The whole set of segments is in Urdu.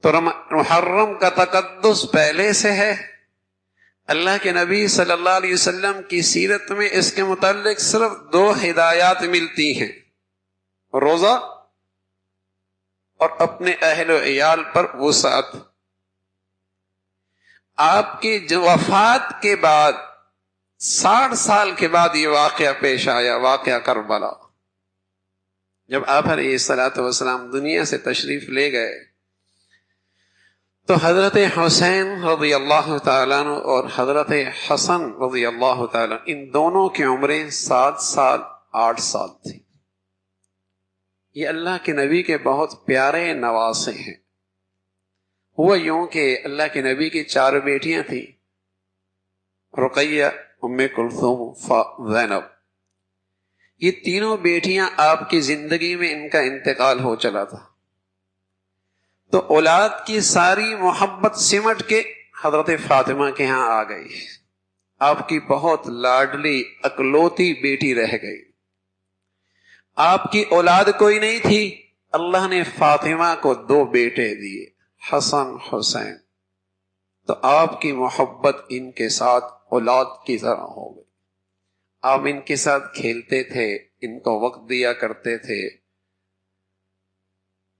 تو محرم کا تقدس پہلے سے ہے. اللہ کے نبی صلی اللہ علیہ وسلم کی سیرت میں اس کے متعلق صرف 2 ہدایات ملتی ہیں: روزہ اور اپنے اہل و عیال پر وسعت. آپ کی وفات کے بعد 60 سال کے بعد یہ واقعہ پیش آیا، واقعہ کربلا. جب آپ علیہ الصلوۃ والسلام دنیا سے تشریف لے گئے تو حضرت حسین رضی اللہ تعالیٰ عنہ اور حضرت حسن رضی اللہ تعالیٰ ان دونوں کی عمریں 7 سال 8 سال تھی. یہ اللہ کے نبی کے بہت پیارے نواسے ہیں. ہوا یوں کہ اللہ کے نبی کی 4 بیٹیاں تھیں: رقیہ، ام کلثوم، زینب. یہ تینوں بیٹیاں آپ کی زندگی میں ان کا انتقال ہو چلا تھا. تو اولاد کی ساری محبت سمٹ کے حضرت فاطمہ کے ہاں آ گئی. آپ کی بہت لاڈلی اکلوتی بیٹی رہ گئی. آپ کی اولاد کوئی نہیں تھی. اللہ نے فاطمہ کو 2 بیٹے دیے، حسن حسین. تو آپ کی محبت ان کے ساتھ اولاد کی طرح ہو گئی. آپ ان کے ساتھ کھیلتے تھے، ان کو وقت دیا کرتے تھے.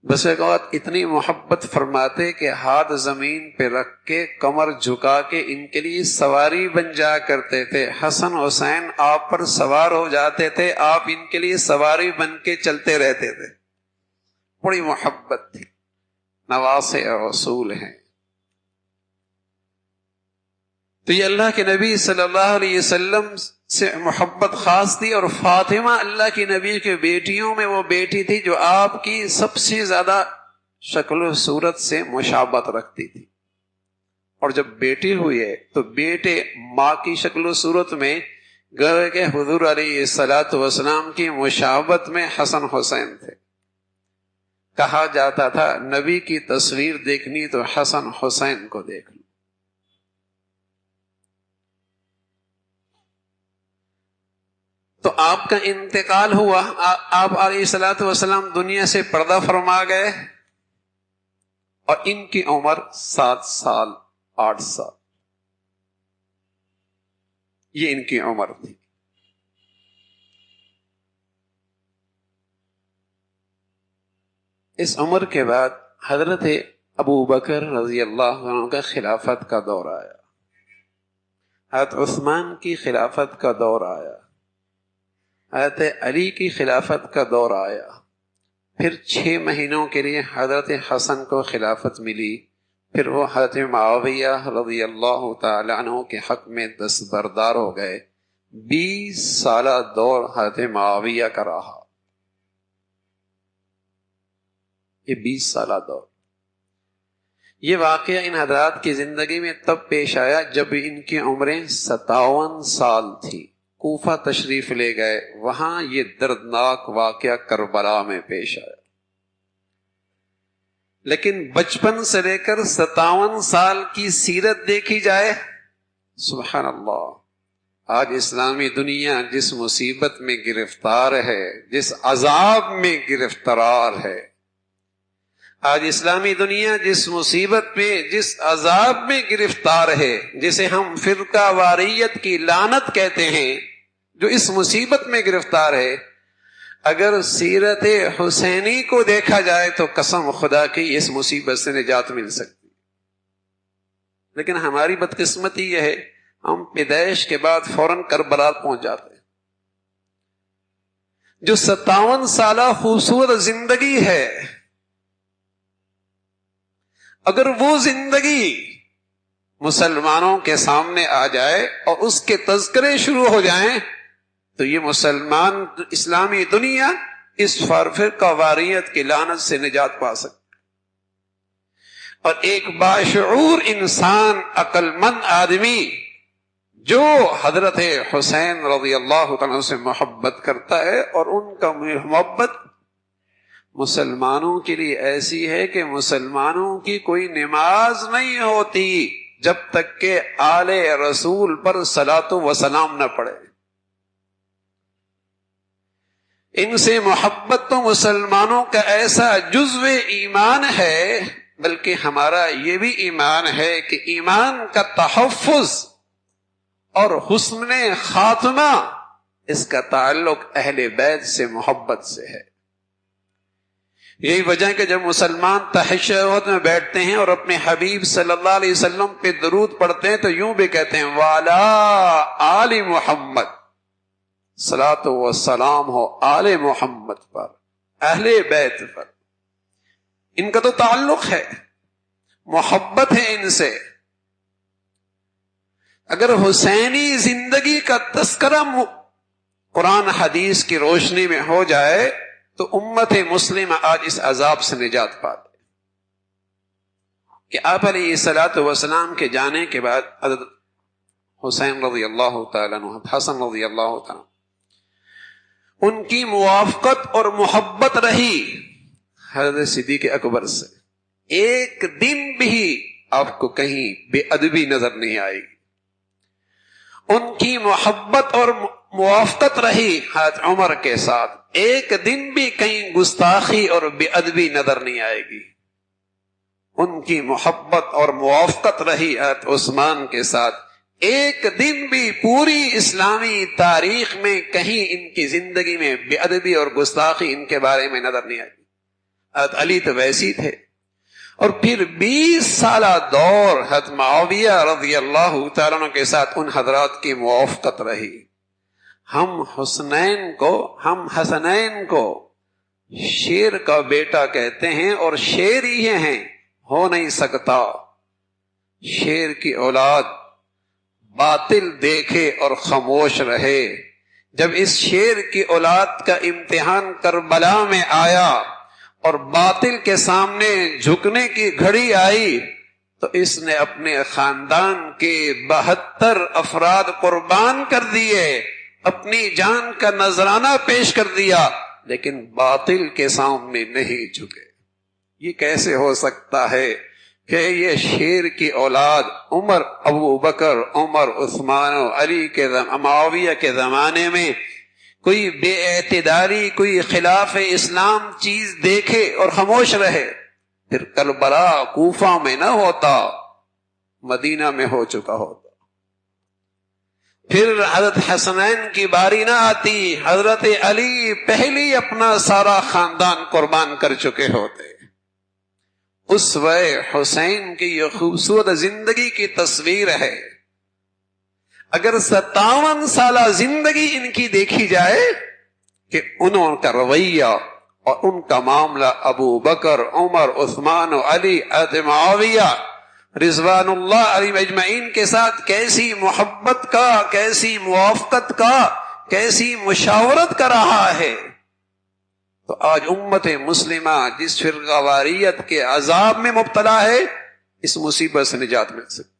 بس ایک وقت اتنی محبت فرماتے کہ ہاتھ زمین پہ رکھ کے کمر جھکا کے ان کے لیے سواری بن جا کرتے تھے. حسن حسین آپ پر سوار ہو جاتے تھے، آپ ان کے لیے سواری بن کے چلتے رہتے تھے. بڑی محبت تھی. نواسے رسول ہیں. تو یہ اللہ کے نبی صلی اللہ علیہ وسلم سے محبت خاص تھی. اور فاطمہ اللہ کے نبی کے بیٹیوں میں وہ بیٹی تھی جو آپ کی سب سے زیادہ شکل و صورت سے مشابہت رکھتی تھی. اور جب بیٹی ہوئی ہے تو بیٹے ماں کی شکل و صورت میں گویا کہ حضور علیہ الصلوۃ والسلام کی مشابہت میں حسن حسین تھے. کہا جاتا تھا نبی کی تصویر دیکھنی تو حسن حسین کو دیکھ لو. تو آپ کا انتقال ہوا. آپ علیہ الصلوۃ والسلام دنیا سے پردہ فرما گئے اور ان کی عمر 7 سال 8 سال یہ ان کی عمر تھی. اس عمر کے بعد حضرت ابو بکر رضی اللہ عنہ کا خلافت کا دور آیا. حضرت عثمان کی خلافت کا دور آیا. حضرت علی کی خلافت کا دور آیا. پھر 6 مہینوں کے لیے حضرت حسن کو خلافت ملی. پھر وہ حضرت معاویہ رضی اللہ تعالی عنہ کے حق میں دستبردار ہو گئے. 20 سالہ دور حضرت معاویہ کا رہا. یہ 20 سالہ دور. یہ واقعہ ان حضرات کی زندگی میں تب پیش آیا جب ان کی عمریں 57 سال تھی. کوفہ تشریف لے گئے. وہاں یہ دردناک واقعہ کربلا میں پیش آیا. لیکن بچپن سے لے کر 57 سال کی سیرت دیکھی جائے، سبحان اللہ. آج اسلامی دنیا جس مصیبت میں گرفتار ہے، جس عذاب میں گرفتار ہے، آج اسلامی دنیا جس مصیبت میں، جس عذاب میں گرفتار ہے، جسے ہم فرقہ واریت کی لعنت کہتے ہیں، جو اس مصیبت میں گرفتار ہے، اگر سیرت حسینی کو دیکھا جائے تو قسم خدا کی اس مصیبت سے نجات مل سکتی. لیکن ہماری بدقسمتی یہ ہے ہم پیدائش کے بعد فوراً کربلا پہنچ جاتے ہیں. جو 57 سالہ خوبصورت زندگی ہے، اگر وہ زندگی مسلمانوں کے سامنے آ جائے اور اس کے تذکرے شروع ہو جائیں تو یہ مسلمان اسلامی دنیا اس فرقہ واریت کی لعنت سے نجات پا سکتے. اور ایک باشعور انسان، عقل مند آدمی جو حضرت حسین رضی اللہ عنہ سے محبت کرتا ہے، اور ان کا محبت مسلمانوں کے لیے ایسی ہے کہ مسلمانوں کی کوئی نماز نہیں ہوتی جب تک کہ آل رسول پر صلاۃ و سلام نہ پڑے. ان سے محبت تو مسلمانوں کا ایسا جزو ایمان ہے بلکہ ہمارا یہ بھی ایمان ہے کہ ایمان کا تحفظ اور حسن خاتمہ اس کا تعلق اہل بیت سے محبت سے ہے۔ یہی وجہ ہے کہ جب مسلمان تشہد میں بیٹھتے ہیں اور اپنے حبیب صلی اللہ علیہ وسلم پہ درود پڑھتے ہیں تو یوں بھی کہتے ہیں وعلی آل محمد، صلاۃ و سلام ہو آل محمد پر، اہل بیت پر۔ ان کا تو تعلق ہے، محبت ہے ان سے۔ اگر حسینی زندگی کا تذکرہ قرآن حدیث کی روشنی میں ہو جائے تو امت مسلمہ آج اس عذاب سے نجات پاتے کہ آپ علیہ الصلوۃ والسلام کے جانے کے بعد حضرت حسین رضی اللہ تعالیٰ عنہ، حسن رضی اللہ تعالیٰ ان کی موافقت اور محبت رہی حضرت صدیق اکبر سے۔ ایک دن بھی آپ کو کہیں بے ادبی نظر نہیں آئے گی۔ ان کی محبت اور موافقت رہی حضرت عمر کے ساتھ، ایک دن بھی کہیں گستاخی اور بے ادبی نظر نہیں آئے گی۔ ان کی محبت اور موافقت رہی حضرت عثمان کے ساتھ، ایک دن بھی پوری اسلامی تاریخ میں کہیں ان کی زندگی میں بے ادبی اور گستاخی ان کے بارے میں نظر نہیں آئی۔ حضرت علی تو ویسی تھے، اور پھر 20 سالہ دور حضرت معاویہ رضی اللہ تعالیٰ عنہ کے ساتھ ان حضرات کی موافقت رہی۔ ہم حسنین کو شیر کا بیٹا کہتے ہیں، اور شیر ہی ہیں، ہو نہیں سکتا۔ شیر کی اولاد باطل دیکھے اور خاموش رہے۔ جب اس شیر کی اولاد کا امتحان کربلا میں آیا اور باطل کے سامنے جھکنے کی گھڑی آئی تو اس نے اپنے خاندان کے 72 افراد قربان کر دیے، اپنی جان کا نذرانہ پیش کر دیا، لیکن باطل کے سامنے نہیں جھکے۔ یہ کیسے ہو سکتا ہے کہ یہ شیر کی اولاد عمر، ابو بکر، عمر، عثمان و علی کے معاویہ کے زمانے میں کوئی بے اعتداری، کوئی خلاف اسلام چیز دیکھے اور خاموش رہے؟ پھر کربلا کوفہ میں نہ ہوتا، مدینہ میں ہو چکا ہوتا۔ پھر حضرت حسنین کی باری نہ آتی، حضرت علی پہلی اپنا سارا خاندان قربان کر چکے ہوتے۔ اسوہ حسین کی یہ خوبصورت زندگی کی تصویر ہے۔ اگر 57 سالہ زندگی ان کی دیکھی جائے کہ انہوں کا رویہ اور ان کا معاملہ ابو بکر، عمر، عثمان و علی، حضرت معاویہ رضوان اللہ علیہم اجمعین کے ساتھ کیسی محبت کا، کیسی موافقت کا، کیسی مشاورت کا رہا ہے، تو آج امت مسلمہ جس فرقہ واریت کے عذاب میں مبتلا ہے، اس مصیبت سے نجات مل سکتی۔